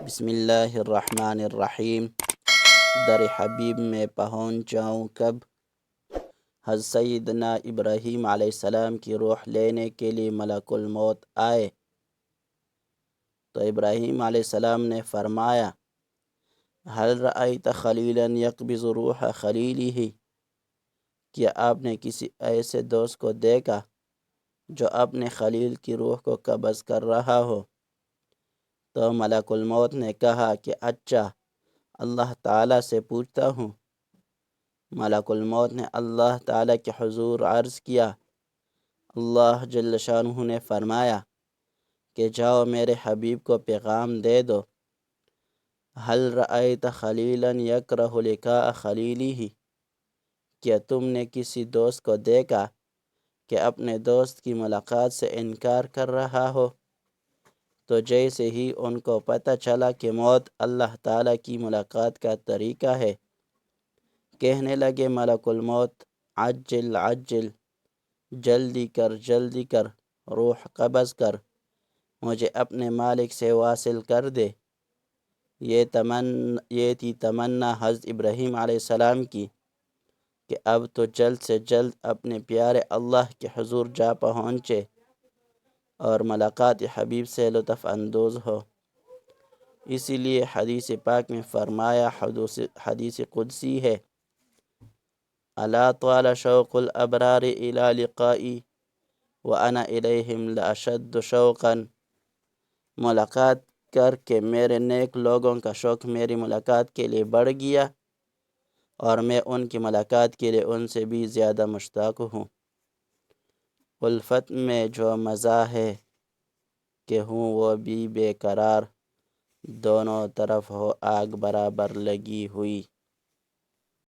بسم اللہ الرحمن الرحیم۔ در حبیب میں پہنچ جاؤں کب، حضرت سیدنا ابراہیم علیہ السلام کی روح لینے کے لیے ملک الموت آئے تو ابراہیم علیہ السلام نے فرمایا، حل رأیت خلیلا یقبض روح خلیلہ، کیا آپ نے کسی ایسے دوست کو دیکھا جو اپنے خلیل کی روح کو قبض کر رہا ہو؟ تو ملک الموت نے کہا کہ اچھا، اللہ تعالیٰ سے پوچھتا ہوں۔ ملک الموت نے اللہ تعالیٰ کے حضور عرض کیا، اللہ جل شانہ نے فرمایا کہ جاؤ میرے حبیب کو پیغام دے دو، حل رأیت خلیلا یکرہ لقاء خلیلہ، کیا تم نے کسی دوست کو دیکھا کہ اپنے دوست کی ملاقات سے انکار کر رہا ہو؟ تو جیسے ہی ان کو پتہ چلا کہ موت اللہ تعالیٰ کی ملاقات کا طریقہ ہے، کہنے لگے ملک الموت، عجل عجل، جلدی کر روح قبض کر، مجھے اپنے مالک سے واصل کر دے۔ یہ تھی تمنا حضرت ابراہیم علیہ السلام کی کہ اب تو جلد سے جلد اپنے پیارے اللہ کے حضور جا پہنچے اور ملاقات حبیب سے لطف اندوز ہو۔ اسی لیے حدیث پاک میں فرمایا، حدیث قدسی ہے، الا طال شوق الابرار الى لقائی وانا الیہم لاشد شوقا، ملاقات کر کے میرے نیک لوگوں کا شوق میری ملاقات کے لیے بڑھ گیا اور میں ان کی ملاقات کے لیے ان سے بھی زیادہ مشتاق ہوں۔ الفت میں جو مزہ ہے کہ ہوں وہ بھی بے قرار، دونوں طرف ہو آگ برابر لگی ہوئی۔